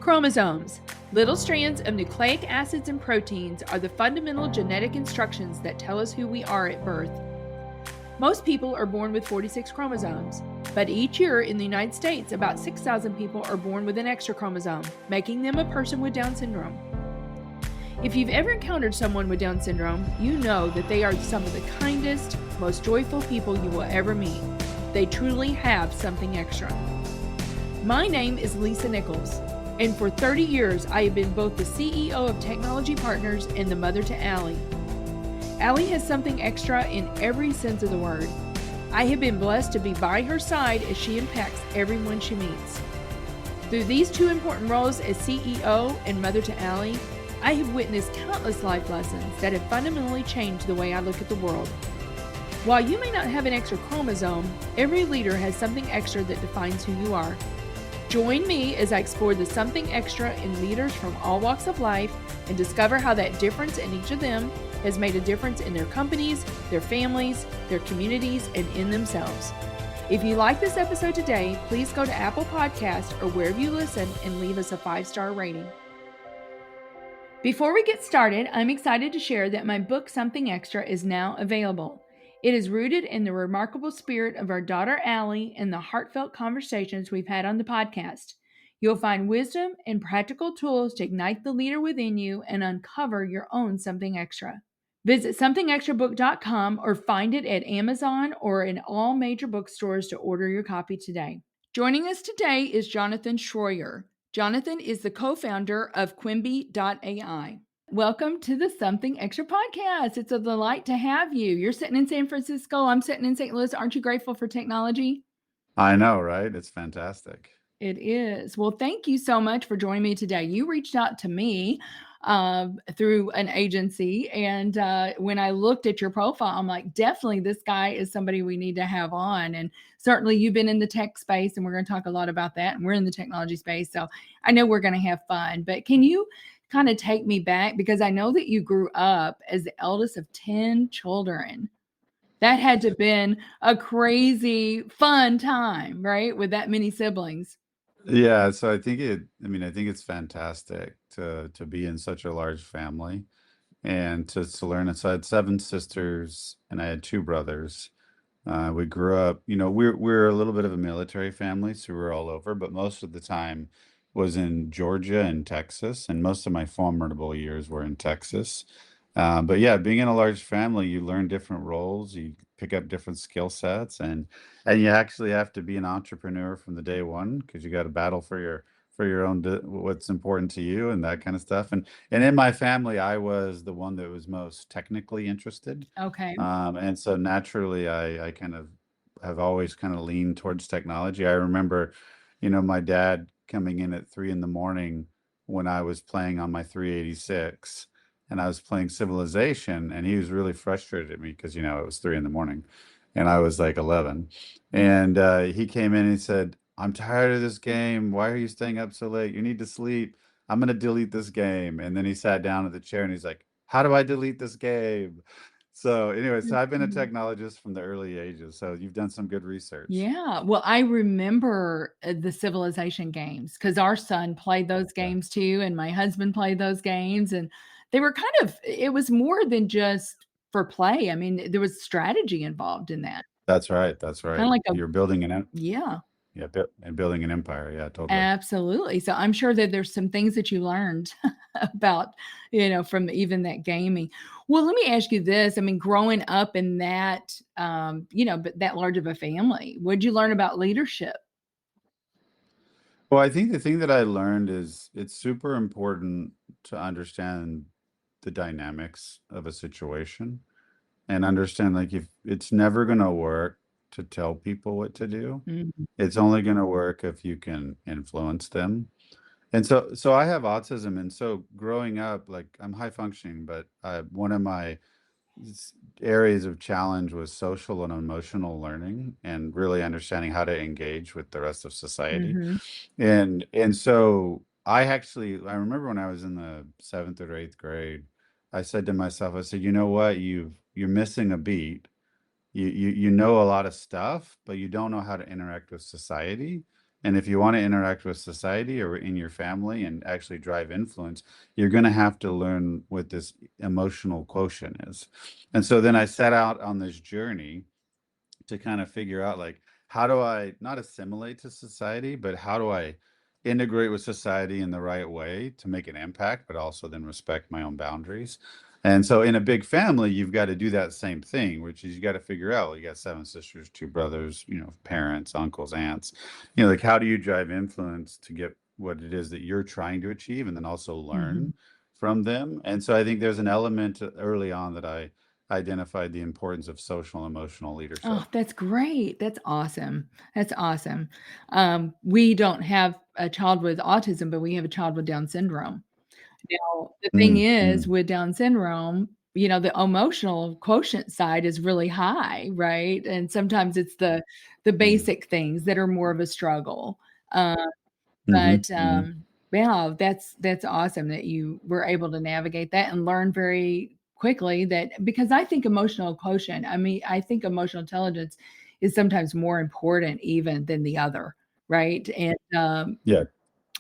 Chromosomes. Little strands of nucleic acids and proteins are the fundamental genetic instructions that tell us who we are at birth. Most people are born with 46 chromosomes, but each year in the United States, about 6,000 people are born with an extra chromosome, making them a person with Down syndrome. If you've ever encountered someone with Down syndrome, you know that they are some of the kindest, most joyful people you will ever meet. They truly have something extra. My name is Lisa Nichols, and for 30 years I have been both the CEO of Technology Partners and the mother to Allie. Allie has something extra in every sense of the word. I have been blessed to be by her side as she impacts everyone she meets. Through these two important roles as CEO and mother to Allie, I have witnessed countless life lessons that have fundamentally changed the way I look at the world. While you may not have an extra chromosome, every leader has something extra that defines who you are. Join me as I explore the something extra in leaders from all walks of life and discover how that difference in each of them has made a difference in their companies, their families, their communities, and in themselves. If you like this episode today, please go to Apple Podcasts or wherever you listen and leave us a 5-star rating. Before we get started, I'm excited to share that my book, Something Extra, is now available. It is rooted in the remarkable spirit of our daughter, Allie, and the heartfelt conversations we've had on the podcast. You'll find wisdom and practical tools to ignite the leader within you and uncover your own something extra. Visit somethingextrabook.com or find it at Amazon or in all major bookstores to order your copy today. Joining us today is Jonathan Shroyer. Jonathan is the co-founder of Quimbi AI. Welcome to the Something Extra podcast. It's a delight to have you. You're sitting in San Francisco. I'm sitting in St. Louis. Aren't you grateful for technology? I know, right? It's fantastic. It is. Well, thank you so much for joining me today. You reached out to me through an agency. And when I looked at your profile, I'm like, definitely this guy is somebody we need to have on. And certainly you've been in the tech space, and we're going to talk a lot about that. And we're in the technology space. So I know we're going to have fun. But can you kind of take me back? Because I know that you grew up as the eldest of 10 children. That had to have been a crazy, fun time, right? With that many siblings. Yeah, so I think it's fantastic to be in such a large family and to learn it. So I had 7 sisters and I had 2 brothers. We grew up, we're a little bit of a military family, so we were all over, but most of the time was in Georgia and Texas, and most of my formidable years were in Texas. But yeah, being in a large family, you learn different roles, you pick up different skill sets, and you actually have to be an entrepreneur from the day one because you got to battle for your own what's important to you and that kind of stuff. And in my family, I was the one that was most technically interested. Okay. And so naturally, I kind of have always kind of leaned towards technology. I remember, my dad coming in at 3 in the morning when I was playing on my 386 and I was playing Civilization, and he was really frustrated at me because, it was 3 in the morning and I was like 11. And he came in and he said, "I'm tired of this game. Why are you staying up so late? You need to sleep. I'm going to delete this game." And then he sat down at the chair and he's like, "How do I delete this game?" So anyway, so I've been a technologist from the early ages. So you've done some good research. Yeah. Well, I remember the Civilization games because our son played those Yeah. games too, and my husband played those games, and they were it was more than just for play. I mean, there was strategy involved in that. That's right. That's Kind right. of like You're building yeah, and building an empire. Yeah, totally. absolutely. So I'm sure that there's some things that you learned about, from even that gaming. Well, let me ask you this. I mean, growing up in that, but that large of a family, what'd you learn about leadership? Well, I think the thing that I learned is it's super important to understand the dynamics of a situation and understand, like, if it's never going to work to tell people what to do. Mhm. It's only going to work if you can influence them. And so I have autism, and so growing up, like, I'm high functioning, but one of my areas of challenge was social and emotional learning and really understanding how to engage with the rest of society. Mhm. And so I remember when I was in the 7th or 8th grade, I said to myself, I said, "You know what? You're missing a beat. You know a lot of stuff, but you don't know how to interact with society And if you want to interact with society or in your family and actually drive influence, you're going to have to learn what this emotional quotient is. And so then I set out on this journey to kind of figure out, like, how do I not assimilate to society, but how do I integrate with society in the right way to make an impact, but also then respect my own boundaries. And so in a big family, you've got to do that same thing, which is you got to figure out, well, you got seven sisters, two brothers, parents, uncles, aunts, like how do you drive influence to get what it is that you're trying to achieve and then also Hmm. learn from them. And so I think there's an element early on that I identified the importance of social and emotional Oh, leadership. that's great. That's awesome. That's awesome. We don't have a child with autism, but we have a child with Down syndrome. Now, the thing Mm, is mm, with Down syndrome, the emotional quotient side is really high, right? And sometimes it's the mm, basic things that are more of a struggle. Uh, hmm, but, hmm. yeah, that's awesome that you were able to navigate that and learn very quickly that because I think emotional quotient, I mean, I think emotional intelligence is sometimes more important even than the other, right? And, Yeah,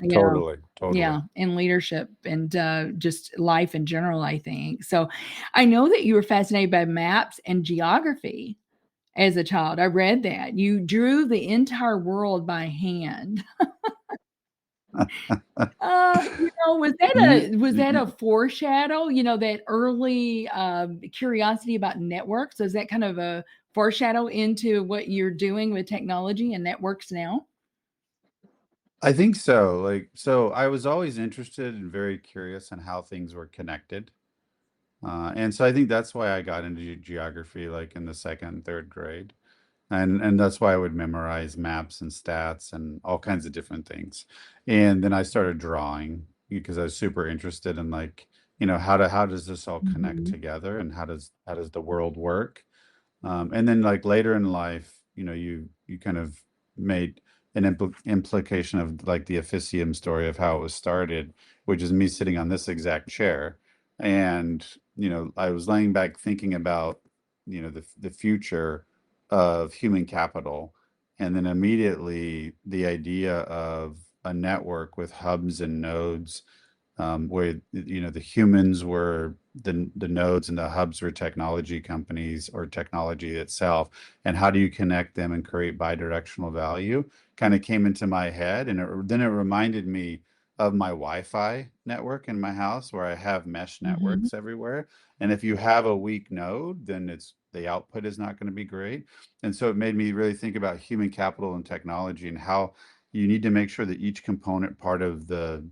yeah. totally, totally. Yeah, and leadership and, just life in general, I think. So, I know that you were fascinated by maps and geography as a child. I read that. You drew the entire world by hand. You, Was that a you, foreshadow, that early, curiosity about networks? Is that kind of a foreshadow into what you're doing with technology and networks now? I think so. Like, so I was always interested and very curious on how things were connected. And so I think that's why I got into geography, like in the second and third grade. And that's why I would memorize maps and stats and all kinds of different things. And then I started drawing because I was super interested in, like, how does this all connect Mhm. together and how does the world work? And then, like, later in life, you kind of made an implication of, like, the officium story of how it was started, which is me sitting on this exact chair. And, I was laying back thinking about, the future of human capital. And then immediately the idea of a network with hubs and nodes, where the humans were the nodes and the hubs were technology companies or technology itself, and how do you connect them and create bidirectional value, kind of came into my head. And then it reminded me of my Wi-Fi network in my house, where I have mesh Mhm. networks everywhere, and if you have a weak node, then the output is not going to be great. And so it made me really think about human capital and technology and how you need to make sure that each component part of the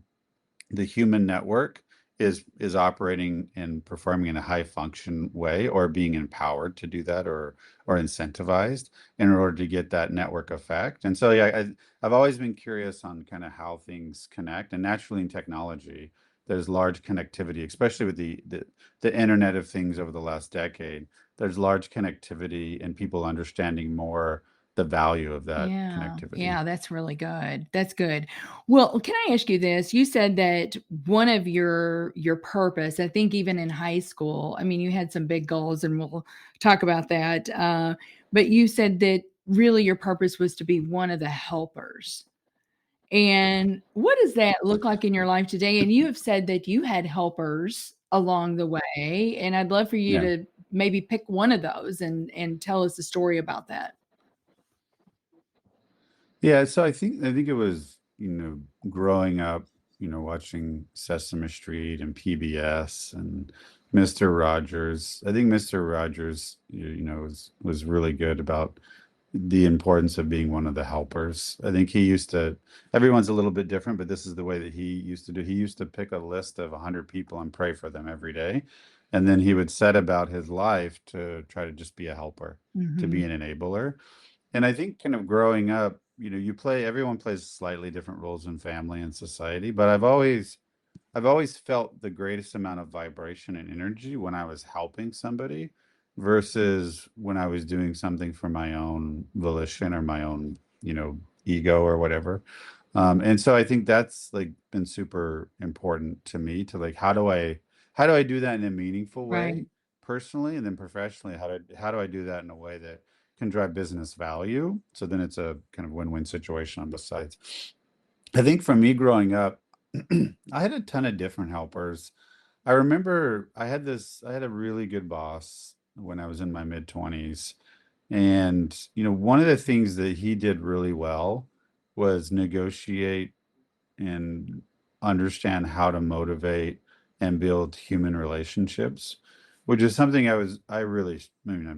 human network is operating and performing in a high function way, or being empowered to do that, or incentivized in order to get that network effect. And so yeah, I've always been curious on kind of how things connect. And naturally in technology, there's large connectivity, especially with the Internet of Things over the last decade. There's large connectivity and people understanding more the value of that Yeah, connectivity. yeah, that's really good. That's good. Well, can I ask you this? You said that one of your purpose, I think even in high school, I mean, you had some big goals, and we'll talk about that. But you said that really your purpose was to be one of the helpers. And what does that look like in your life today? And you have said that you had helpers along the way, and I'd love for you Yeah. to maybe pick one of those and tell us a story about that. Yeah, so I think it was, growing up, watching Sesame Street and PBS and Mr. Rogers. I think Mr. Rogers, was really good about the importance of being one of the helpers. I think he used to, everyone's a little bit different, but this is the way that he used to do. He used to pick a list of 100 people and pray for them every day. And then he would set about his life to try to just be a helper, to be Mhm. an enabler. And I think kind of growing up, everyone plays slightly different roles in family and society, but I've always felt the greatest amount of vibration and energy when I was helping somebody versus when I was doing something for my own volition or my own, ego or whatever. And so I think that's, like, been super important to me, to, like, how do I do that in a meaningful Right. way personally, and then professionally, how do I do that in a way that can drive business value. So then it's a kind of win-win situation on both sides. I think for me growing up, I had a ton of different helpers. I remember I had a really good boss when I was in my mid 20s. And, one of the things that he did really well was negotiate and understand how to motivate and build human relationships, which is something I've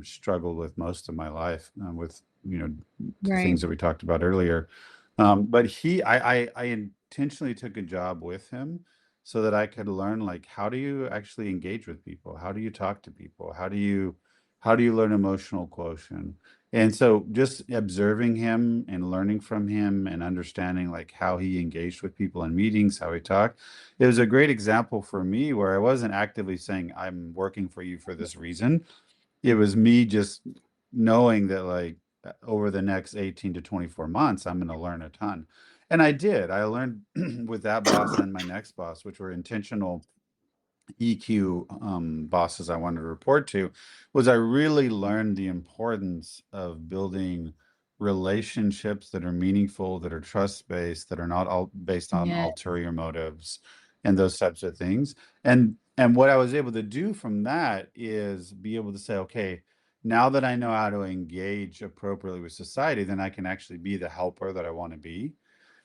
struggled with most of my life, with, the Right. things that we talked about earlier. But I intentionally took a job with him so that I could learn, like, how do you actually engage with people? How do you talk to people? How do you learn emotional quotient? And so just observing him and learning from him and understanding like how he engaged with people in meetings, how he talked, it was a great example for me where I wasn't actively saying, I'm working for you for this reason. It was me just knowing that like over the next 18 to 24 months, I'm going to learn a ton. And I did. I learned with that boss and my next boss, which were intentional EQ bosses I wanted to report to, was I really learned the importance of building relationships that are meaningful, that are trust-based, that are not all based on Yeah. ulterior motives and those types of things. And what I was able to do from that is be able to say, okay, now that I know how to engage appropriately with society, then I can actually be the helper that I want to be.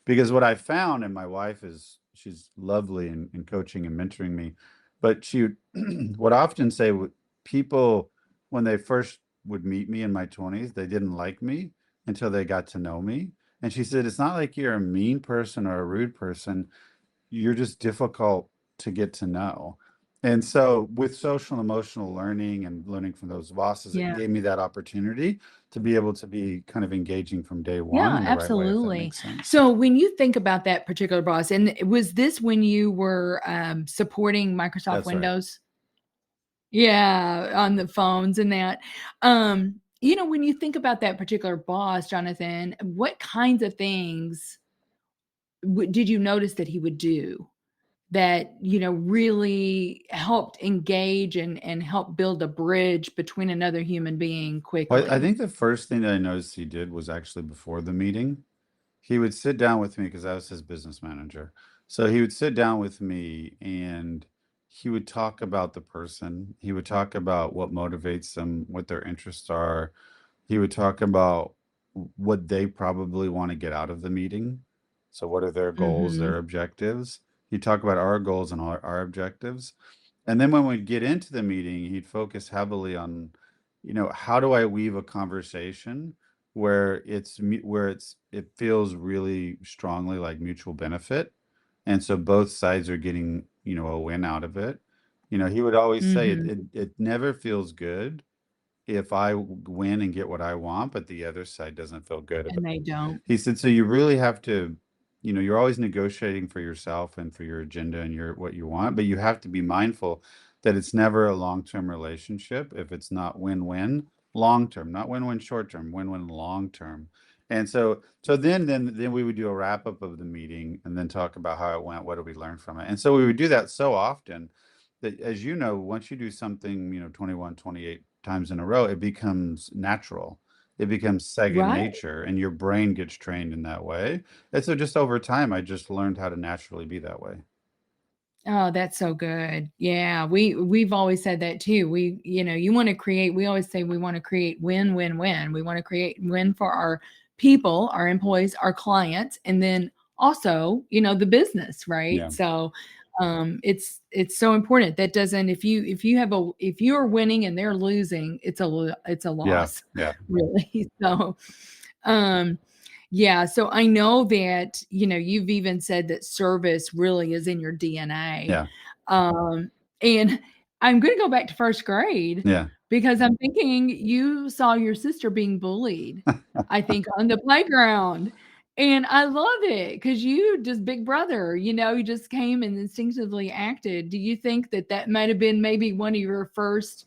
Because what I found, and my wife she's lovely in coaching and mentoring me, but she would often say, people, when they first would meet me in my 20s, they didn't like me until they got to know me. And she said, it's not like you're a mean person or a rude person, you're just difficult to get to know. And so with social and emotional learning and learning from those bosses, it Yeah. gave me that opportunity to be able to be kind of engaging from day one Yeah, in the right way, if that absolutely. makes sense. So when you think about that particular boss, and was this when you were supporting Microsoft That's right. Windows? Yeah, on the phones and that. When you think about that particular boss, Jonathan, what kinds of things did you notice that he would do that, really helped engage and help build a bridge between another human being Well, I quickly? think the first thing that I noticed he did was actually before the meeting. He would sit down with me because I was his business manager. So he would sit down with me and he would talk about the person. He would talk about what motivates them, what their interests are. He would talk about what they probably want to get out of the meeting. So what are their goals, Mhm. their objectives? He'd talk about our goals and our objectives. And then when we'd get into the meeting, he'd focus heavily on, how do I weave a conversation where it feels really strongly like mutual benefit. And so both sides are getting, a win out of it. He would always say it, Mhm. it, it never feels good if I win and get what I want, but the other side doesn't feel good about And they it. don't. He said, so you really have to, you're always negotiating for yourself and for your agenda and your what you want, but you have to be mindful that it's never a long-term relationship if it's not win-win long-term, not win-win short-term, win-win long-term. And so then we would do a wrap-up of the meeting and then talk about how it went, what did we learn from it. And so we would do that so often that, as you know, once you do something, 21, 28 times in a row, it becomes natural. It becomes second Right? nature, and your brain gets trained in that way. And so just over time, I just learned how to naturally be that way. Oh, that's so good. Yeah, we've always said that too. You want to create, we always say we want to create win, win, win. We want to create win for our people, our employees, our clients, and then also, the business, right? Yeah. So it's so important. That doesn't if you are winning and they're losing, it's a Yeah. loss, Yeah. really. So um yeah, so I know that, you've even said that service really is in your DNA. Yeah. And I'm gonna go back to 1st grade Yeah. because I'm thinking you saw your sister being bullied, I think, on the playground. And I love it because you just big brother, you just came and instinctively acted. Do you think that that might have been maybe one of your first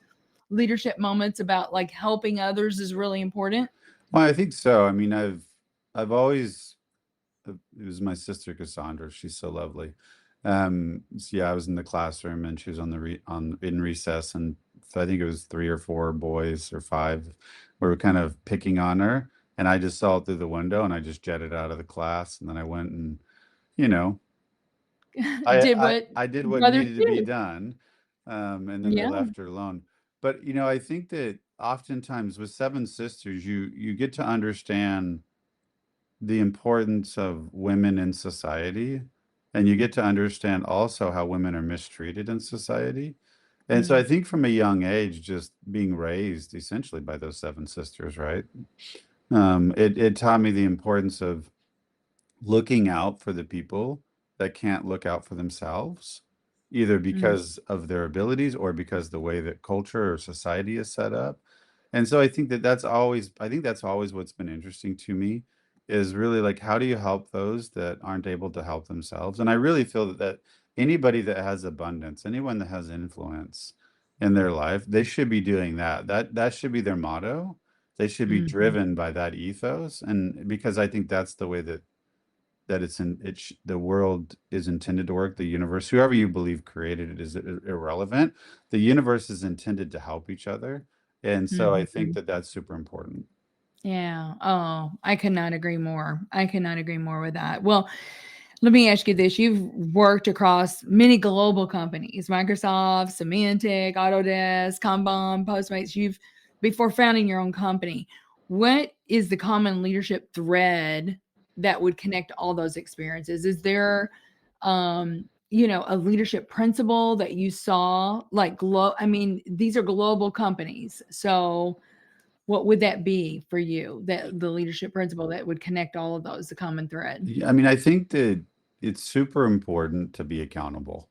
leadership moments about like helping others is really important? Well, I think so. I mean, I've always, it was my sister Cassandra. She's so lovely. So yeah, I was in the classroom and she was on the in recess, and so I think it was three or four boys or five were kind of picking on her, and I just saw it through the window and I just jetted out of the class, and then I went and you know I Did I what I did what brothers needed to be do. done, and then they Yeah. left her alone. But I think that oftentimes with Seven Sisters, you get to understand the importance of women in society, and you get to understand also how women are mistreated in society. And so I Mm, think from a young age, just being raised essentially by those seven sisters, right? It taught me the importance of looking out for the people that can't look out for themselves, either mm, because of their abilities or because the way that culture or society is set up. And so I think that's always what's been interesting to me is really like, how do you help those that aren't able to help themselves? And I really feel that anybody that has abundance, anyone that has influence in their life, they should be doing that. That should be their motto. They should be mhm, driven by that ethos. And because I think that's the way that the world is intended to work. The universe, whoever you believe created it, is irrelevant. The universe is intended to help each other, and so I think mhm. that that's super important. Yeah. Oh, I could not agree more. I could not agree more with that. Well, let me ask you this. You've worked across many global companies, Microsoft, Symantec, Autodesk, Kanban, Postmates. Before founding your own company, what is the common leadership thread that would connect all those experiences? Is there, a leadership principle that you saw I mean, these are global companies. So, what would that be for you? That the leadership principle that would connect all of those, the common thread? Yeah, I mean, I think that it's super important to be accountable.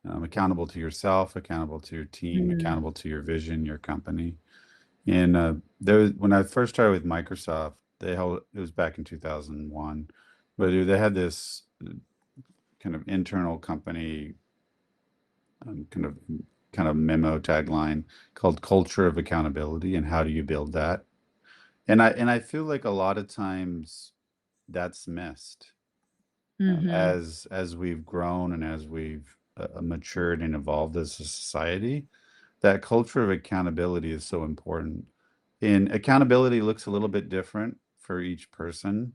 Accountable to yourself, accountable to your team, Mm, accountable to your vision, your company. And when I first started with Microsoft, it was back in 2001, but they had this kind of internal company um, kind of kind of memo tagline called culture of accountability, and how do you build that. And I feel like a lot of times that's missed, mhm. as we've grown and as we've matured and evolved as a society. That culture of accountability is so important. And accountability looks a little bit different for each person.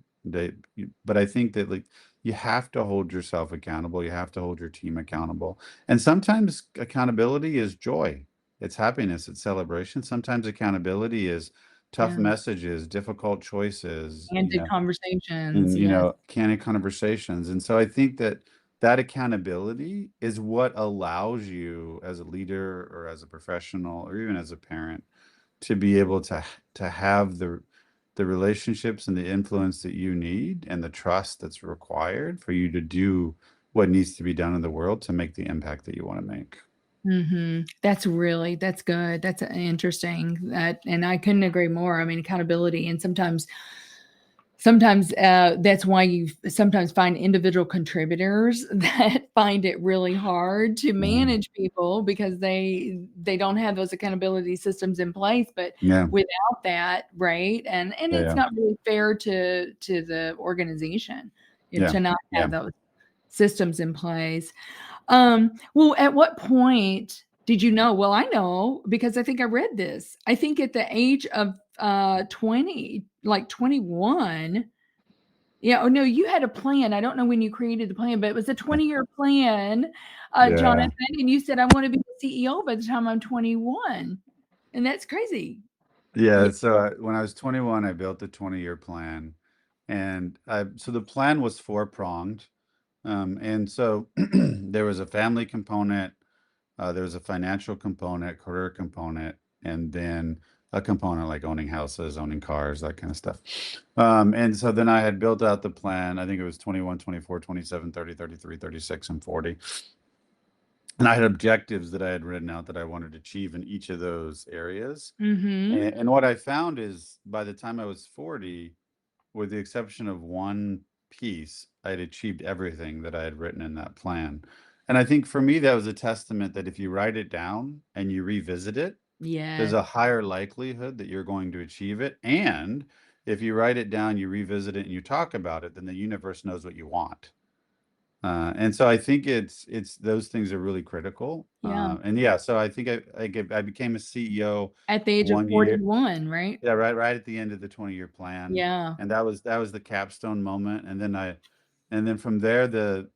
But I think that like you have to hold yourself accountable. You have to hold your team accountable. And sometimes accountability is joy. It's happiness. It's celebration. Sometimes accountability is tough Yeah. messages, difficult choices, Candid conversations, and yes. candid conversations. And so I think that that accountability is what allows you as a leader or as a professional or even as a parent to be able to have the relationships and the influence that you need and the trust that's required for you to do what needs to be done in the world to make the impact that you want to make. Mhm. That's good. That's interesting. And I couldn't agree more. I mean, accountability and sometimes that's why you sometimes find individual contributors that find it really hard to Mhm. manage people because they don't have those accountability systems in place. But Yeah, without that, right? And yeah, it's yeah, not really fair to the organization, yeah, to not yeah. have those systems in place. Well, at what point did you know? Well, I know because I think I read this. I think at the age of 20, like 21. Yeah, oh no, you had a plan. I don't know when you created the plan, but it was a 20-year plan, Jonathan, Yeah. and you said I want to be the CEO by the time I'm 21. And that's crazy. Yeah. Yeah, so when I was 21, I built a 20-year plan, and so the plan was four-pronged. And so there was a family component, there was a financial component, career component, and then a component like owning houses, owning cars, that kind of stuff. And so then I had built out the plan. I think it was 21, 24, 27, 30, 33, 36, and 40. And I had objectives that I had written out that I wanted to achieve in each of those areas. Mhm. And what I found is by the time I was 40, with the exception of one piece, I had achieved everything that I had written in that plan. And I think for me, that was a testament that if you write it down and you revisit it, there's Yes. a higher likelihood that you're going to achieve it. And if you write it down, you revisit it, and you talk about it, then the universe knows what you want. And so I think it's those things are really critical. Yeah. And yeah, so I think I became a CEO At the age of 1 year. 41, right? Yeah, right at the end of the 20-year plan. Yeah. And that was the capstone moment. And then from there, the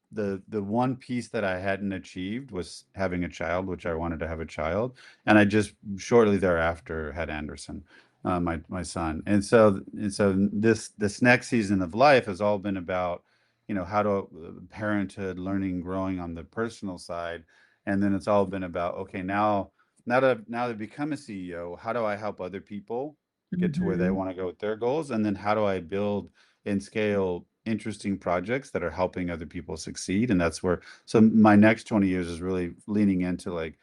one piece that I hadn't achieved was having a child, which I wanted to have a child. And I just shortly thereafter had Anderson, my son. And so this next season of life has all been about, how to parenthood, learning, growing on the personal side. And then it's all been about, okay, now that I've become a CEO, how do I help other people get to where they Mhm. want to go with their goals? And then how do I build and scale interesting projects that are helping other people succeed? And that's where, so my next 20 years is really leaning into like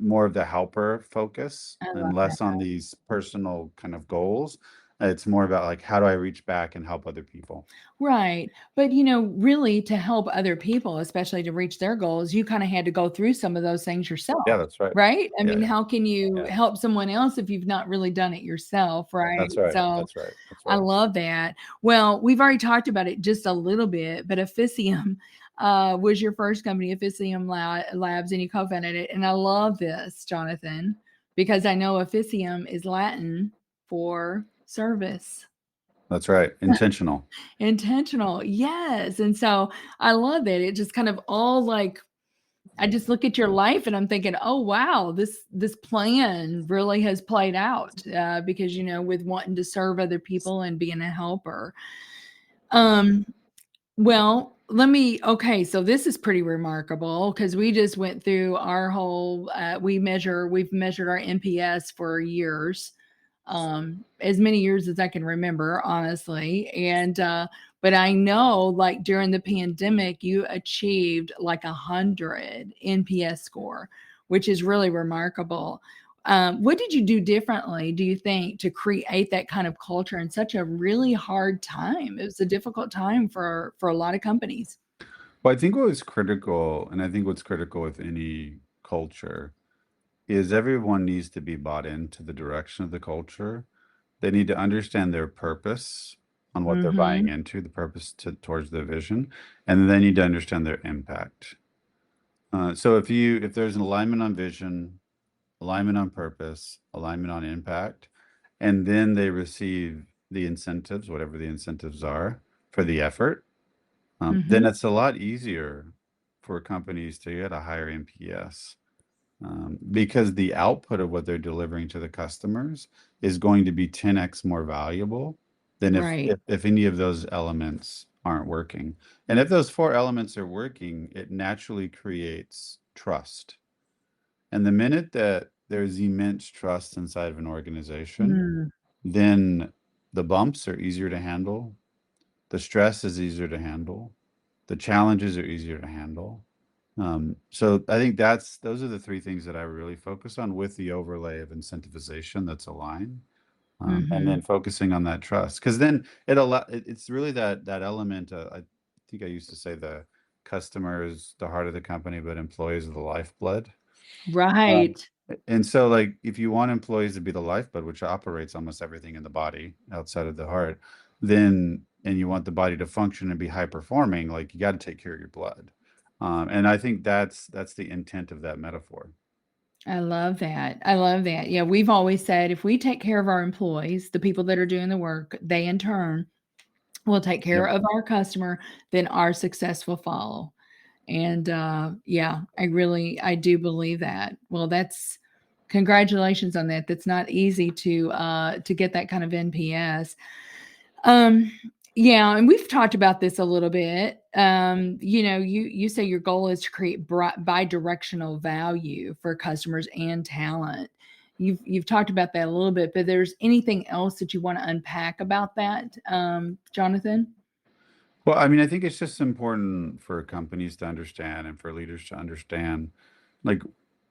more of the helper focus I and love less that. on these personal kind of goals. It's more about like, how do I reach back and help other people? Right. But, really to help other people, especially to reach their goals, you kinda had to go through some of those things Yeah, yourself, that's right. right? I Yeah, mean, yeah, how can you yeah. help someone else if you've not really done it yourself, right? That's right. So, That's right. That's I right. love that. Well, we've already talked about it just a little bit, but Officium, was your first company, Officium Labs, and you co-founded it, and I love this, Jonathan, because I know Officium is Latin for service. That's right. Intentional. Intentional, yes, and so I love it. It just kind of all like I just look at your life and I'm thinking, "Oh, wow, this plan really has played out," because, with wanting to serve other people and being a helper. Um, well, okay, so this is pretty remarkable because we just went through our whole, we've measured our NPS for years, as many years as I can remember, honestly. But I know like during the pandemic, you achieved like 100 NPS score, which is really remarkable. What did you do differently, do you think, to create that kind of culture in such a really hard time? It was a difficult time for a lot of companies. Well, I think what was critical, and I think what's critical with any culture, is everyone needs to be bought into the direction of the culture. They need to understand their purpose on what they're buying Mhm. into, the purpose towards their vision, and then they need to understand their impact. So if there's an alignment on vision, alignment on purpose, alignment on impact, and then they receive the incentives, whatever the incentives are, for the effort, then Mhm. it's a lot easier for companies to get a higher NPS, because the output of what they're delivering to the customers is going to be 10x more valuable than if, Right. if if any of those elements aren't working. And if those four elements are working, it naturally creates trust. And the minute that there's immense trust inside of an organization, Mm. then the bumps are easier to handle, the stress is easier to handle, the challenges are easier to handle. So I think those are the three things that I really focus on, with the overlay of incentivization that's aligned, and Mhm. then focusing on that trust. Because then it's really that element. I think I used to say the customer is the heart of the company, but employees are the lifeblood. Um, Right. and so, like, if you want employees to be the lifeblood, which operates almost everything in the body outside of the heart, then, and you want the body to function and be high performing, like, you got to take care of your blood. And I think that's the intent of that metaphor. I love that. I love that. Yeah, we've always said if we take care of our employees, the people that are doing the work, they in turn will take care Yep. of our customer, then our success will follow. And yeah, I do believe that. Well, that's congratulations on that. That's not easy to get that kind of NPS. Um, yeah, and we've talked about this a little bit. You say your goal is to create bi-directional value for customers and talent. You've talked about that a little bit, but there's anything else that you want to unpack about that, Jonathan? Well, I mean, I think it's just important for companies to understand and for leaders to understand, like,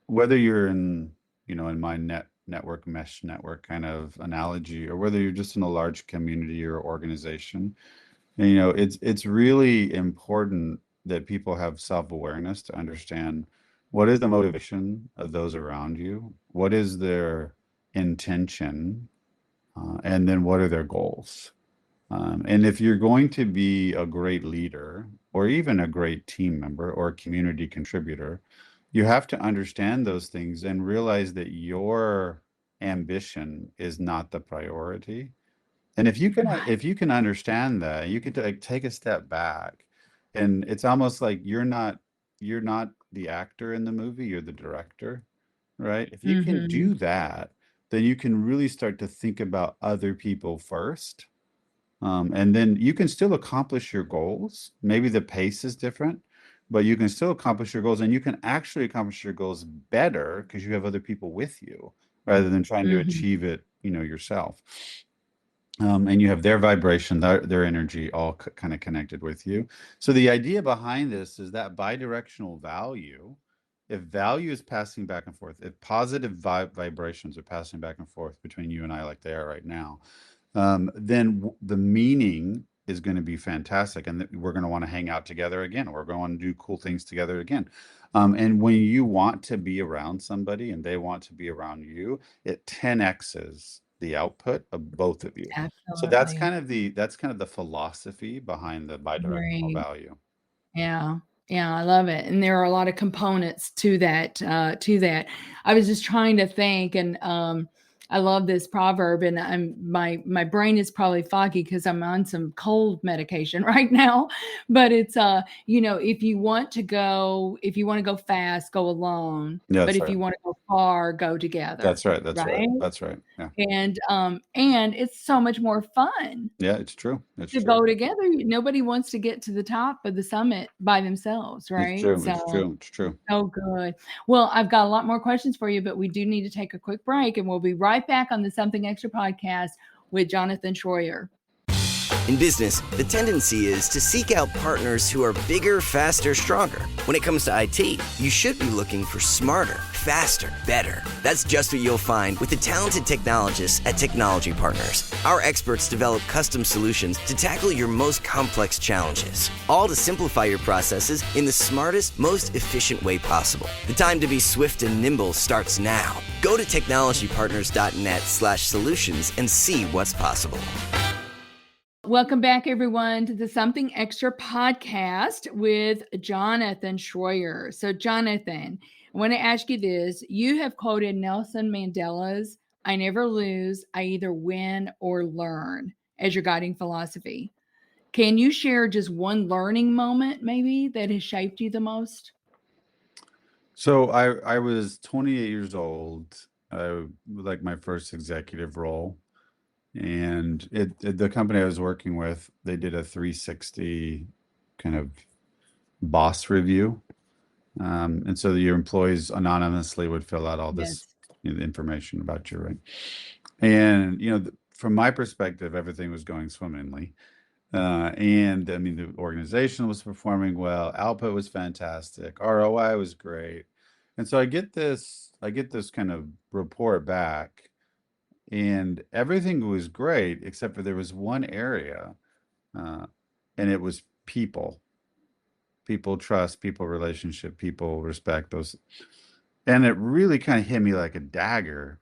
whether you're in my network mesh network kind of analogy, or whether you're just in a large community or organization. And, it's really important that people have self-awareness to understand what is the motivation of those around you, what is their intention, and then what are their goals. And if you're going to be a great leader or even a great team member or community contributor, you have to understand those things and realize that your ambition is not the priority. And Right. if you can understand that, you can like take a step back, and it's almost like you're not the actor in the movie, you're the director, right? If you can Mm-hmm. do that, then you can really start to think about other people first. And then you can still accomplish your goals. Maybe the pace is different, but you can still accomplish your goals, and you can actually accomplish your goals better because you have other people with you rather than trying to Mm-hmm. achieve it, yourself. And you have their vibration, their energy all kind of connected with you. So the idea behind this is that bidirectional value, if value is passing back and forth, if positive vibrations are passing back and forth between you and I like they are right now, then the meaning is going to be fantastic, and we're going to want to hang out together again. We're going to do cool things together again. And when you want to be around somebody and they want to be around you, it 10x's the output of both of you. So Absolutely. that's kind of the philosophy behind the bidirectional Right. value. Yeah. Yeah, I love it. And there are a lot of components to that, to that. I was just trying to think, and I love this proverb, and my brain is probably foggy because I'm on some cold medication right now. But it's if you want to go fast, go alone. Yeah, But that's if right. you want to go far, go together. That's right. That's right. Right. That's right. Yeah. And it's so much more fun Yeah, it's true. It's to true. go together. Nobody wants to get to the top of the summit by themselves, It's right? true. It's So, true. It's true. so good. Well, I've got a lot more questions for you, but we do need to take a quick break, and we'll be right back on the Something Extra podcast with Jonathan Shroyer. In business, the tendency is to seek out partners who are bigger, faster, stronger. When it comes to IT, you should be looking for smarter, faster, better. That's just what you'll find with the talented technologists at Technology Partners. Our experts develop custom solutions to tackle your most complex challenges, all to simplify your processes in the smartest, most efficient way possible. The time to be swift and nimble starts now. Go to technologypartners.net/solutions and see what's possible. Welcome back, everyone, to the Something Extra podcast with Jonathan Shroyer. So, Jonathan, I want to ask you this. You have quoted Nelson Mandela's "I never lose, I either win or learn" as your guiding philosophy. Can you share just one learning moment, maybe, that has shaped you the most? So I was 28 years old, like my first executive role, and the company I was working with, they did a 360 kind of boss review. And so your employees anonymously would fill out all this, Yes. information about you, right? And from my perspective, everything was going swimmingly. And I mean, the organization was performing well, output was fantastic, ROI was great. And so I get this kind of report back, and everything was great, except for there was one area, uh, and it was people trust, people relationship, people respect those. And it really kind of hit me like a dagger.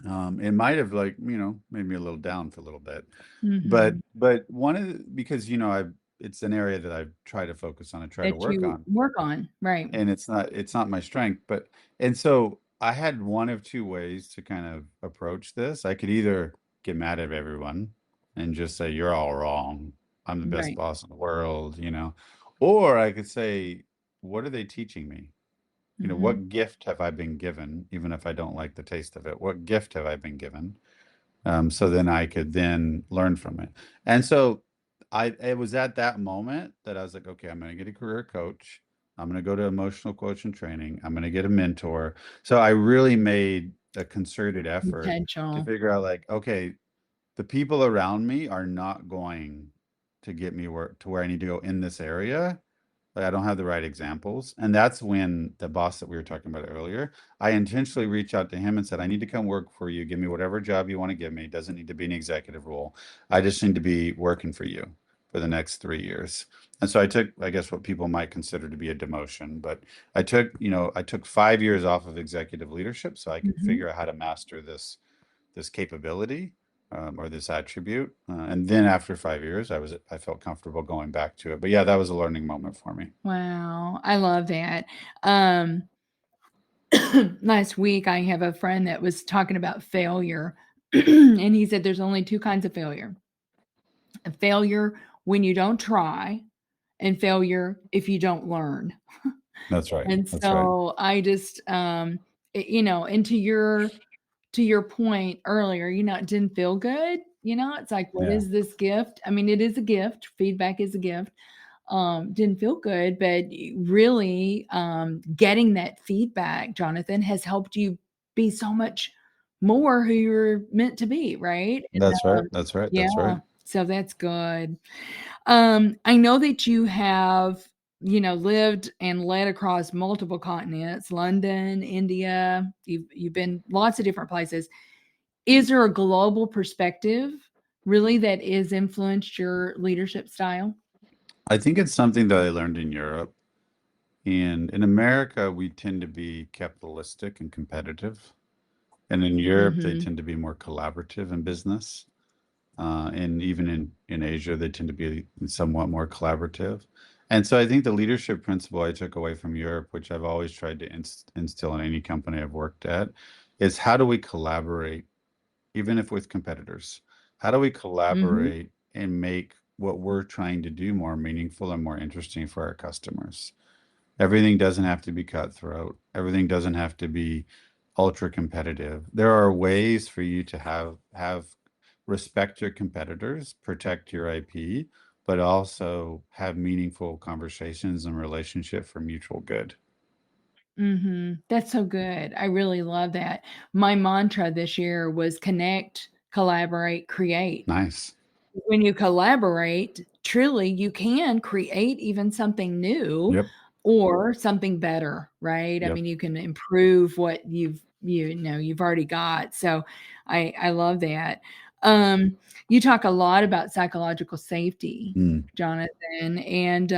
It might have like, made me a little down for a little bit. Mm-hmm. But one of the, because I've it's an area that I try to focus on and try to That work you on, work on, right? and it's not my strength. But and so I had one of two ways to kind of approach this. I could either get mad at everyone and just say you're all wrong. I'm the best Right. boss in the world, or I could say, what are they teaching me? Mm-hmm. What gift have I been given, even if I don't like the taste of it? What gift have I been given? So then I could then learn from it. And so it was at that moment that I was like, okay, I'm going to get a career coach. I'm going to go to emotional coaching training. I'm going to get a mentor. So I really made a concerted effort to Intentional. figure out like, okay, the people around me are not going to get me where I need to go in this area. Like I don't have the right examples. And that's when the boss that we were talking about earlier, I intentionally reached out to him and said, I need to come work for you. Give me whatever job you want to give me. It doesn't need to be an executive role. I just need to be working for you for the next 3 years. And so I took, I guess, what people might consider to be a demotion, but I took 5 years off of executive leadership so I could Mm-hmm. figure out how to master this capability. or this attribute. And then after 5 years, I felt comfortable going back to it. But yeah, that was a learning moment for me. Wow, I love that. Last week, I have a friend that was talking about failure, and he said there's only two kinds of failure: a failure when you don't try, and failure if you don't learn. That's right. And That's right. so I just, and to your point earlier, it didn't feel good. It's like, what Yeah, is this gift? I mean, it is a gift. Feedback is a gift. Didn't feel good, but really, getting that feedback, Jonathan, has helped you be so much more who you're meant to be, right? And, that's right. That's right. yeah, That's right. so that's good. I know that you have, lived and led across multiple continents, London, India. You've been lots of different places. Is there a global perspective really that has influenced your leadership style? I think it's something that I learned in Europe. And in America, we tend to be capitalistic and competitive. And in Europe, they Mhm. tend to be more collaborative in business. And even in Asia, they tend to be somewhat more collaborative. And so I think the leadership principle I took away from Europe, which I've always tried to instill in any company I've worked at, is how do we collaborate, even if with competitors? How do we Mhm. collaborate and make what we're trying to do more meaningful and more interesting for our customers? Everything doesn't have to be cutthroat. Everything doesn't have to be ultra competitive. There are ways for you to have respect your competitors, protect your IP, but also have meaningful conversations and relationship for mutual good. Mhm. That's so good. I really love that. My mantra this year was connect, collaborate, create. Nice. When you collaborate, truly, you can create even something new Yep. or something better, right? I Yep. mean, you can improve what you've already got. So I love that. You talk a lot about psychological safety, Mm. Jonathan, and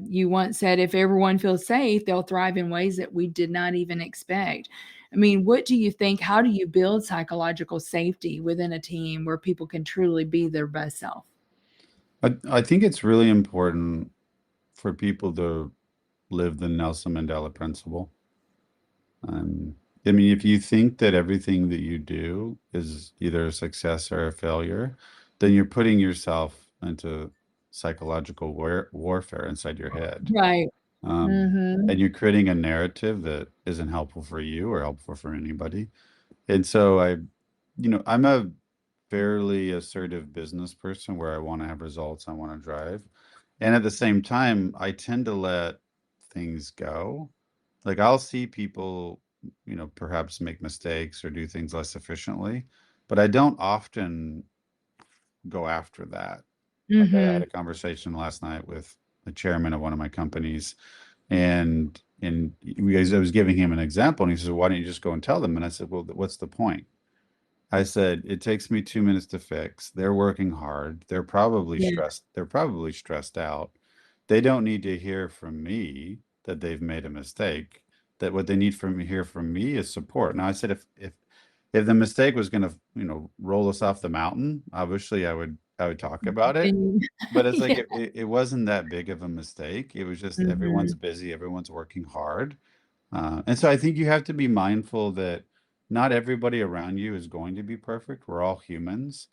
you once said if everyone feels safe, they'll thrive in ways that we did not even expect. I mean, what do you think? How do you build psychological safety within a team where people can truly be their best self? I think it's really important for people to live the Nelson Mandela principle. Um, I mean, if you think that everything that you do is either a success or a failure, then you're putting yourself into psychological warfare inside your head. Right. Mhm. And you're creating a narrative that isn't helpful for you or helpful for anybody. And so I'm a fairly assertive business person where I want to have results, I want to drive. And at the same time, I tend to let things go. Like I'll see people, perhaps make mistakes or do things less efficiently, but I don't often go after that. Like I had Mhm. a conversation last night with the chairman of one of my companies, and I was giving him an example, and he says, "Why don't you just go and tell them?" And I said, "Well, what's the point?" I said, "It takes me 2 minutes to fix. They're working hard. They're probably Yeah. stressed. They're probably stressed out. They don't need to hear from me that they've made a mistake. That what they need from hear from me is support." Now I said, if the mistake was going to, roll us off the mountain, obviously I would talk about it. Then But it's like yeah. it wasn't that big of a mistake. It was just everyone's Mhm. busy, everyone's working hard. And so I think you have to be mindful that not everybody around you is going to be perfect. We're all humans.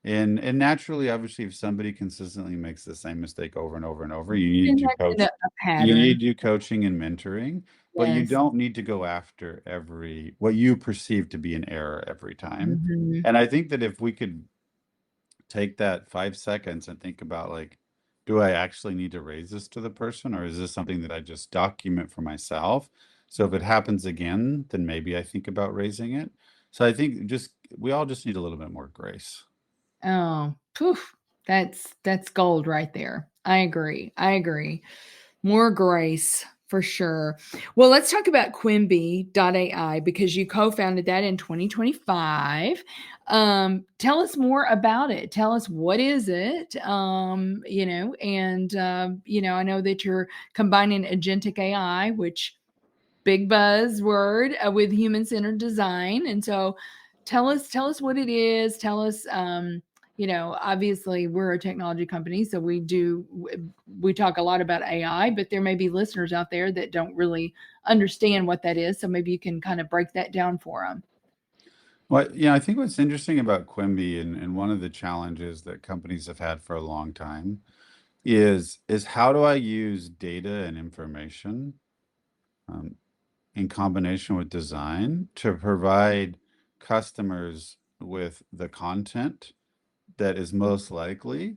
And naturally, obviously, if somebody consistently makes the same mistake over and over and over, you need And to that's in coach. a You need pattern. to do coaching and mentoring, but you Yes. don't need to go after every what you perceive to be an error every time. Mhm. And I think that if we could take that 5 seconds and think about, like, do I actually need to raise this to the person, or is this something that I just document for myself? So if it happens again, then maybe I think about raising it. So I think just we all just need a little bit more grace. Oh, poof. That's gold right there. I agree. I agree. More grace for sure. Well, let's talk about Quimbi AI because you co-founded that in 2025. Tell us more about it. Tell us what is it? I know that you're combining agentic AI, which big buzzword with human-centered design. And so tell us what it is. Tell us, obviously we're a technology company, so we talk a lot about AI, but there may be listeners out there that don't really understand what that is. So maybe you can kind of break that down for them. Well, I think what's interesting about Quimby and one of the challenges that companies have had for a long time is how do I use data and information um, in combination with design to provide customers with the content that is most likely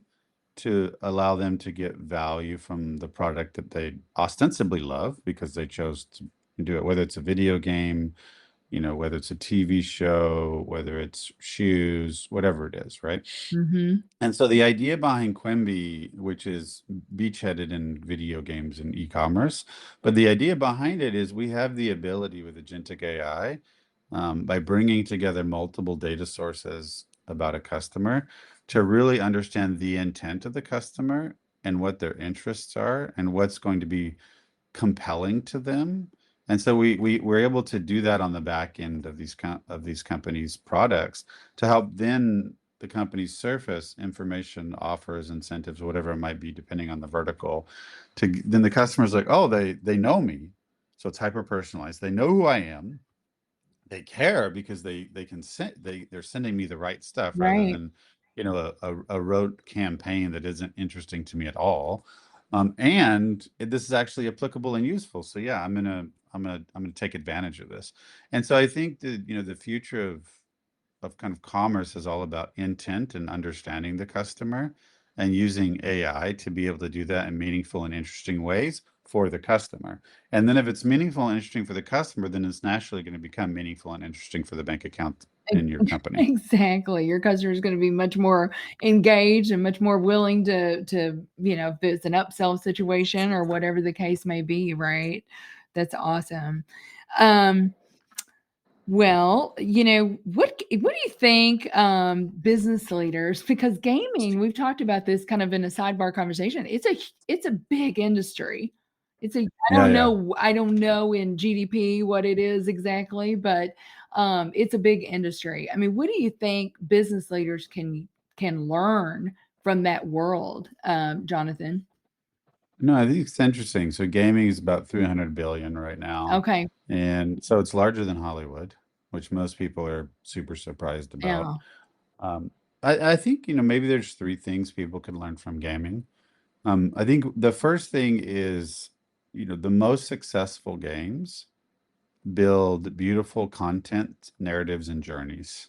to allow them to get value from the product that they ostensibly love because they chose to do it, whether it's a video game, whether it's a TV show, whether it's shoes, whatever it is, right? Mm-hmm. And so the idea behind Quimby, which is beachheaded in video games and e-commerce, but the idea behind it is we have the ability with agentic AI, by bringing together multiple data sources about a customer to really understand the intent of the customer and what their interests are and what's going to be compelling to them. And so we're able to do that on the back end of these companies' products to help then the companies surface information, offers, incentives, whatever it might be, depending on the vertical. Then the customer's like, oh, they know me, so it's hyper personalized. They know who I am. They care because they can send they're sending me the right stuff rather Right. than a rote campaign that isn't interesting to me at all. And this is actually applicable and useful. So yeah, I'm gonna take advantage of this. And so I think that the future of kind of commerce is all about intent and understanding the customer and using AI to be able to do that in meaningful and interesting ways for the customer. And then if it's meaningful and interesting for the customer, then it's naturally going to become meaningful and interesting for the bank account in your company. Exactly. Your customer is going to be much more engaged and much more willing to, if it's an upsell situation or whatever the case may be, right? That's awesome. Well, what do you think, business leaders, because gaming, we've talked about this kind of in a sidebar conversation. It's a big industry. I Yeah, don't yeah. know, in GDP what it is exactly, but it's a big industry. I mean, what do you think business leaders can learn from that world, Jonathan? No, I think it's interesting. So gaming is about 300 billion right now. Okay. And so it's larger than Hollywood, which most people are super surprised about. Yeah. Um, I think, maybe there's three things people can learn from gaming. I think the first thing is, the most successful games build beautiful content, narratives, and journeys.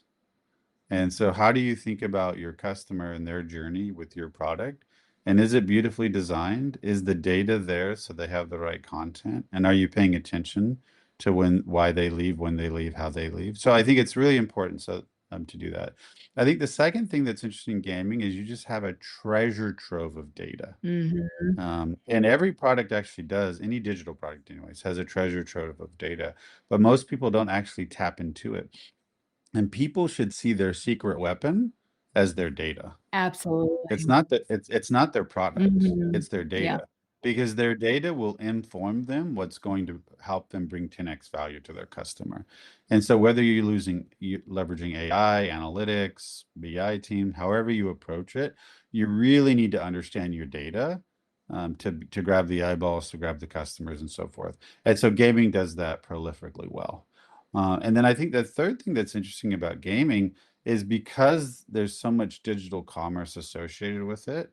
And so, how do you think about your customer and their journey with your product? And is it beautifully designed? Is the data there so they have the right content? And are you paying attention to why they leave, when they leave, how they leave? So I think it's really important to do that. I think the second thing that's interesting in gaming is you just have a treasure trove of data. Mm-hmm. And every product actually does, any digital product anyways, has a treasure trove of data, but most people don't actually tap into it. And people should see their secret weapon as their data. It's Absolutely. not that it's not their product, Mm-hmm. it's their Yeah. data. Because their data will inform them what's going to help them bring 10x value to their customer. And so whether you leveraging AI, analytics, BI team, however you approach it, you really need to understand your data, to grab the eyeballs, to grab the customers, and so forth. And so gaming does that prolifically well. And then I think the third thing that's interesting about gaming is because there's so much digital commerce associated with it,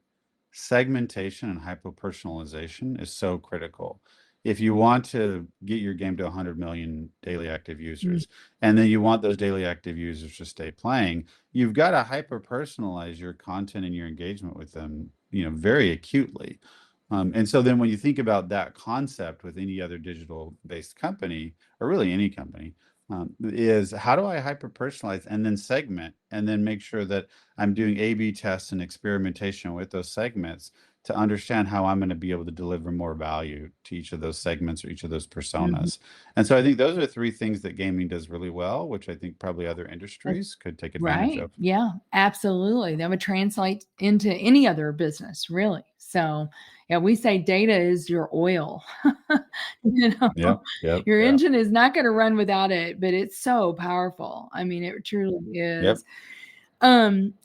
segmentation and hyper-personalization is so critical. If you want to get your game to 100 million daily active Mm. users, and then you want those daily active users to stay playing, you've got to hyper-personalize your content and your engagement with them, very acutely. And so then when you think about that concept with any other digital-based company, or really any company, is how do I hyper personalize and then segment and then make sure that I'm doing A/B tests and experimentation with those segments to understand how I'm going to be able to deliver more value to each of those segments or each of those Mhm. personas. And so I think those are three things that gaming does really well, which I think probably other That's industries could take advantage right. of. Yeah, absolutely. That would translate into any other business, really. So, yeah, we say data is your oil. You know, Yep, yep, your yeah, engine is not gonna run without it, but it's so powerful. I mean, it truly yep. is.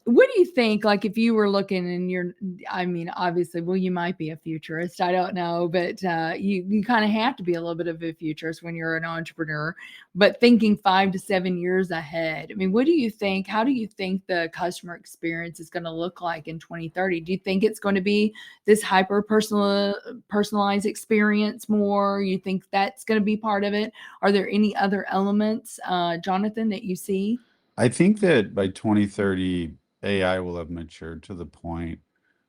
What do you think, like, if you were looking and I mean, obviously, well, you might be a futurist, I don't know, but, you kinda have to be a little bit of a futurist when you're an entrepreneur, but thinking 5 to 7 years ahead. I mean, what do you think how do you think the customer experience is gonna look like in 2030? Do you think it's gonna be this hyper personalized experience more? You think that's gonna be part of it? Are there any other elements, Jonathan, that you see? I think that by 2030, AI will have matured to the point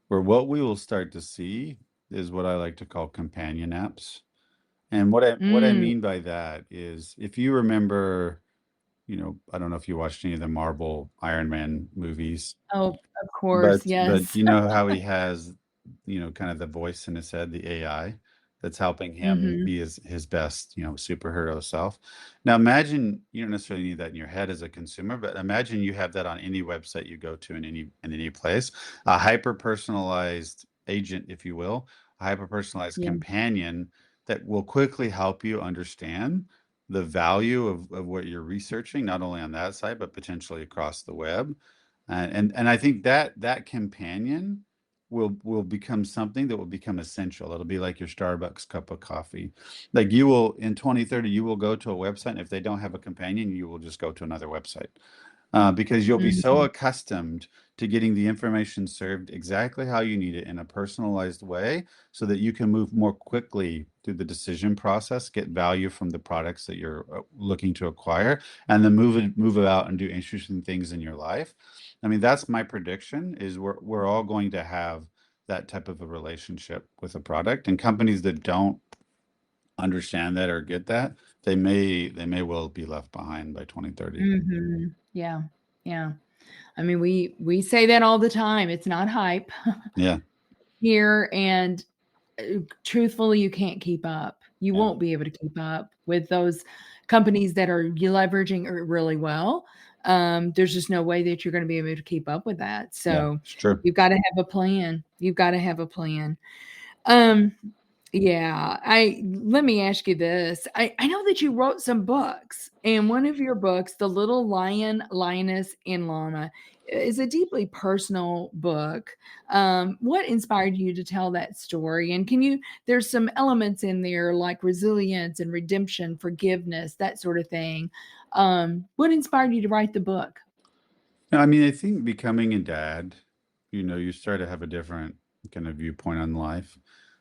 where what we will start to see is what I like to call companion apps. And what I Mm. mean by that is if you remember, I don't know if you watched any of the Marvel Iron Man movies, Oh, of course, but yes. you know how he has, kind of the voice in his head, the AI that's helping him Mhm. be his best, superhero self. Now imagine you don't necessarily need that in your head as a consumer, but imagine you have that on any website you go to in any place, a hyper personalized agent, if you will, a hyper personalized Yeah. companion that will quickly help you understand the value of what you're researching, not only on that site, but potentially across the web. And I think that companion will become something that will become essential. It'll be like your Starbucks cup of coffee. Like you will in 2030, you will go to a website, and if they don't have a companion, you will just go to another website because you'll be so Mhm. accustomed to getting the information served exactly how you need it in a personalized way so that you can move more quickly through the decision process, get value from the products that you're looking to acquire, and then move it out and do interesting things in your life. I mean, that's my prediction is we're all going to have that type of a relationship with a product, and companies that don't understand that or get that, they may well be left behind by 2030. Mhm. Yeah. Yeah. I mean, we say that all the time. It's not hype Yeah, here, and, truthfully, you can't keep up. You yeah, won't be able to keep up with those companies that are leveraging it really well. There's just no way that you're gonna be able to keep up with that. yeah, So, it's true. you've gotta have a plan. You've gotta have a plan. Um, yeah, I let me ask you this. I know that you wrote some books, and one of your books, The Little Lion, Lioness, and Llama, is a deeply personal book. What inspired you to tell that story? And there's some elements in there like resilience and redemption, forgiveness, that sort of thing. What inspired you to write the book? No, I mean, I think becoming a dad, you start to have a different kind of viewpoint on life.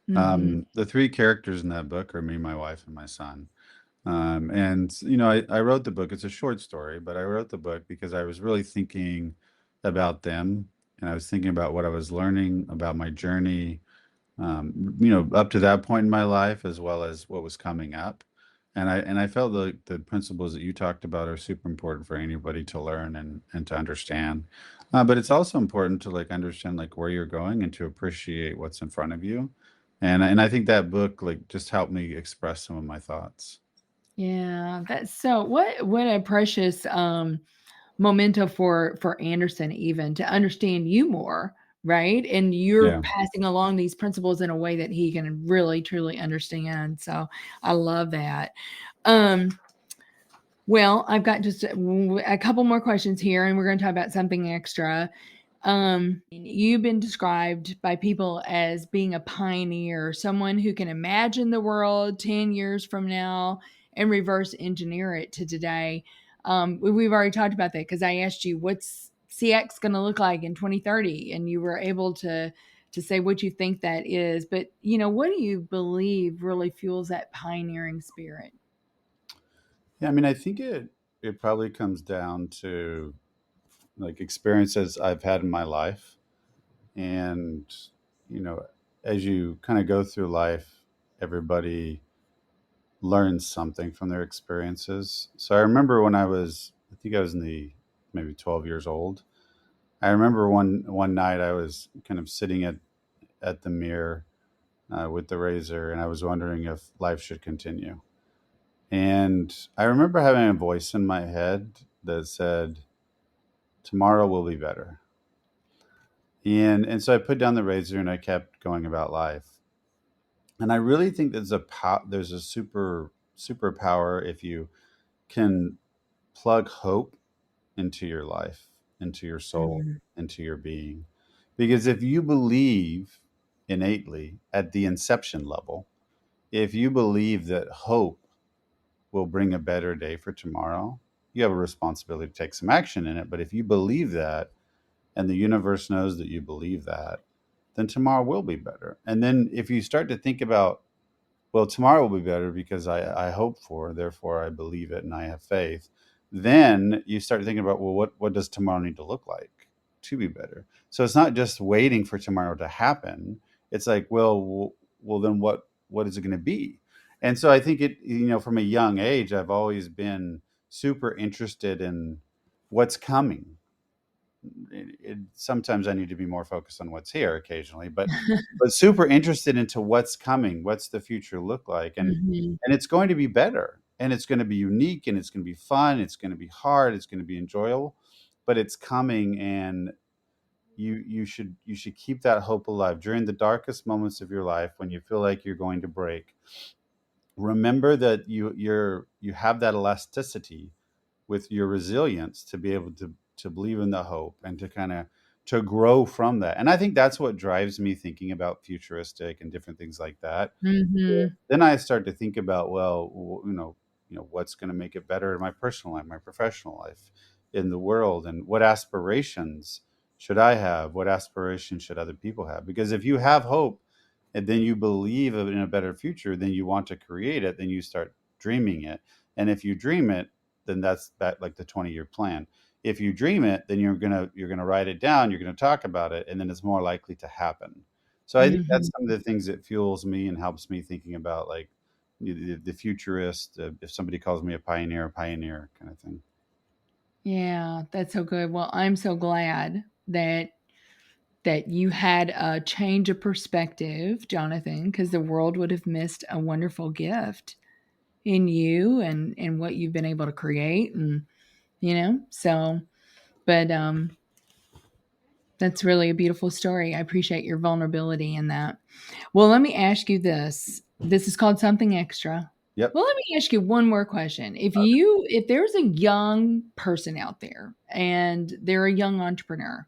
Mhm. The three characters in that book are me, my wife, and my son. And I wrote the book. It's a short story, but I wrote the book because I was really thinking about them, and I was thinking about what I was learning about my journey, up to that point in my life, as well as what was coming up. And I felt the principles that you talked about are super important for anybody to learn and to understand. But it's also important to like understand like where you're going and to appreciate what's in front of you. And I think that book like just helped me express some of my thoughts. Yeah, that's so what a precious memento for Anderson even to understand you more, right? And you're Yeah. passing along these principles in a way that he can really truly understand. So I love that. Um, well, I've got just a couple more questions here, and we're going to talk about something extra. You've been described by people as being a pioneer, someone who can imagine the world 10 years from now and reverse engineer it to today. We've already talked about that because I asked you what's CX going to look like in 2030, and you were able to say what you think that is. But what do you believe really fuels that pioneering spirit? Yeah, I mean, I think it probably comes down to like experiences I've had in my life. And, you know, as you kind of go through life, everybody learns something from their experiences. So I remember when I think I was in the maybe 12 years old. I remember one night I was kind of sitting at the mirror with the razor, and I was wondering if life should continue. And I remember having a voice in my head that said, "Tomorrow will be better." And so I put down the razor and I kept going about life. And I really think there's a superpower if you can plug hope into your life, into your soul, Mhm. into your being. Because if you believe innately at the inception level, if you believe that hope will bring a better day for tomorrow, you have a responsibility to take some action in it. But if you believe that, and the universe knows that you believe that, then tomorrow will be better. And then if you start to think about, well, tomorrow will be better because I hope for, therefore I believe it and I have faith. Then you start thinking about, well, what does tomorrow need to look like to be better? So it's not just waiting for tomorrow to happen. It's like, well, then what is it going to be? And so I think from a young age, I've always been super interested in what's coming. Sometimes I need to be more focused on what's here occasionally, but super interested into what's coming, what's the future look like, Mhm. and it's going to be better, and it's going to be unique, and it's going to be fun, it's going to be hard, it's going to be enjoyable, but it's coming, and you should keep that hope alive during the darkest moments of your life when you feel like you're going to break. Remember that you have that elasticity with your resilience to be able to believe in the hope and to kind of to grow from that. And I think that's what drives me thinking about futuristic and different things like that. Mhm. Then I start to think about, well, what's going to make it better in my personal life, my professional life, in the world, and what aspirations should I have? What aspirations should other people have? Because if you have hope and then you believe in a better future, then you want to create it, then you start dreaming it. And if you dream it, then that's that like the 20-year plan. If you dream it, then you're gonna write it down, you're gonna talk about it, and then it's more likely to happen. So I think that's Mhm. some of the things that fuels me and helps me thinking about like the futurist. If somebody calls me a pioneer kind of thing. Yeah, that's so good. Well, I'm so glad that you had a change of perspective, Jonathan, because the world would have missed a wonderful gift in you and what you've been able to create and so but that's really a beautiful story. I appreciate your vulnerability in that. Well, let me ask you this. This is called something extra. Yep. Well, let me ask you one more question. If there's a young person out there and they're a young entrepreneur,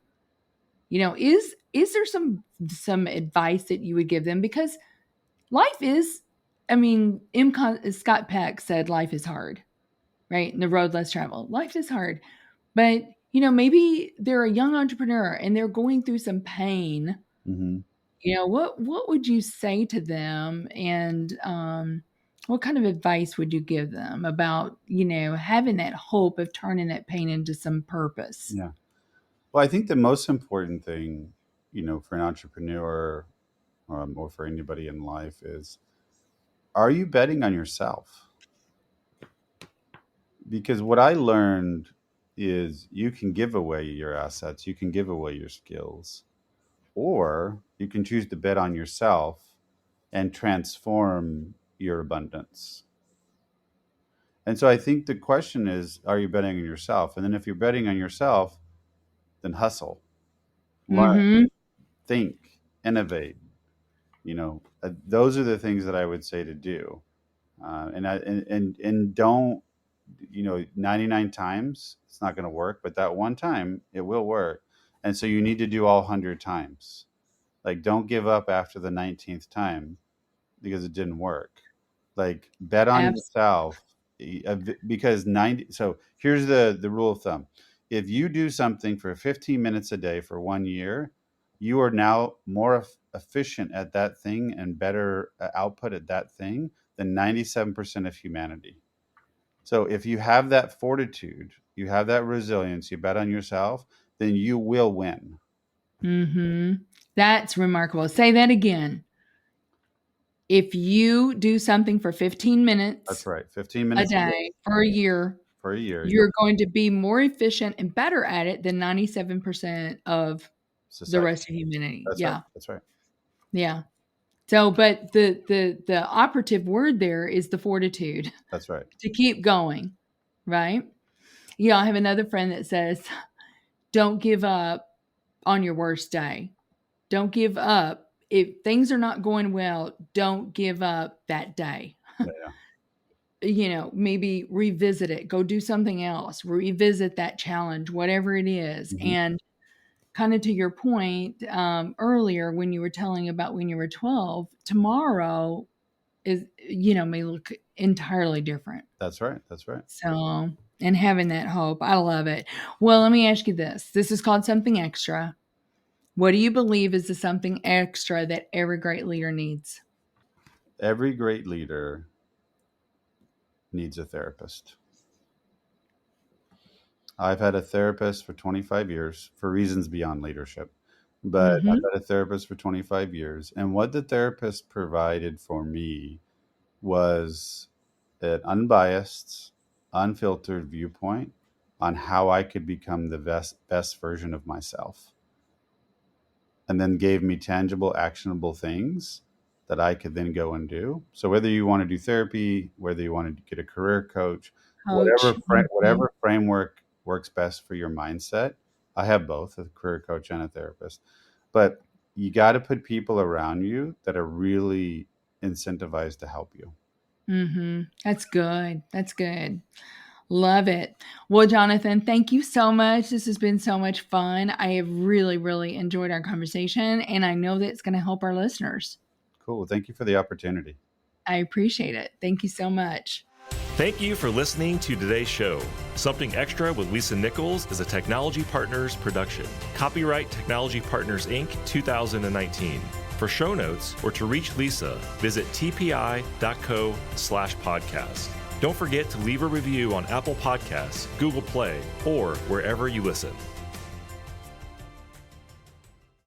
is there some advice that you would give them? Because life is, I mean, Scott Peck said life is hard, right? And the road less traveled. Life is hard. But, maybe they're a young entrepreneur and they're going through some pain. Hmm. What would you say to them, and what kind of advice would you give them about, having that hope of turning that pain into some purpose? Yeah. Well, I think the most important thing, for an entrepreneur, or for anybody in life is, are you betting on yourself? Because what I learned is you can give away your assets, you can give away your skills, or you can choose to bet on yourself and transform your abundance. And so I think the question is, are you betting on yourself? And then if you're betting on yourself, then hustle, learn, Mhm. think, innovate. Those are the things that I would say to do. And don't, 99 times it's not going to work, but that one time it will work. And so you need to do all 100 times. Like, don't give up after the 19th time because it didn't work. Like, bet on Abs yourself, because 90. So here's the rule of thumb: if you do something for 15 minutes a day for 1 year, you are now more efficient at that thing and better output at that thing than 97% of humanity. So if you have that fortitude, you have that resilience, you bet on yourself, then you will win. Mhm. That's remarkable. Say that again. If you do something for 15 That's minutes right. 15 a minutes a day day for a year, for a year, you're going to be more efficient and better at it than 97% of the society. rest of humanity. That's right. Yeah. That's right. Yeah. So, but the operative word there is the fortitude That's right. to keep going, right? Yeah, I have another friend that says, don't give up on your worst day. Don't give up. If things are not going well, don't give up that day. Yeah. Maybe revisit it, go do something else, revisit that challenge, whatever it is. Mhm. And kind of to your point earlier when you were telling about when you were 12, tomorrow is, may look entirely different. That's right. That's right. So, and having that hope, I love it. Well, let me ask you this. This is called something extra. What do you believe is the something extra that every great leader needs? Every great leader needs a therapist. I've had a therapist for 25 years for reasons beyond leadership, but I've Mm-hmm. had a therapist for 25 years. And what the therapist provided for me was an unbiased, unfiltered viewpoint on how I could become the best version of myself. And then gave me tangible, actionable things that I could then go and do. So whether you want to do therapy, whether you want to get a career coach, Coach. Mm-hmm. whatever framework works best for your mindset. I have both, a career coach and a therapist. But you got to put people around you that are really incentivized to help you. Mm-hmm. That's good. That's good. Love it. Well, Jonathan, thank you so much. This has been so much fun. I have really, really enjoyed our conversation, and I know that it's going to help our listeners. Cool. Thank you for the opportunity. I appreciate it. Thank you so much. Thank you for listening to today's show. Something Extra with Lisa Nichols is a Technology Partners production. Copyright Technology Partners, Inc. 2019. For show notes or to reach Lisa, visit tpi.co/podcast. Don't forget to leave a review on Apple Podcasts, Google Play, or wherever you listen.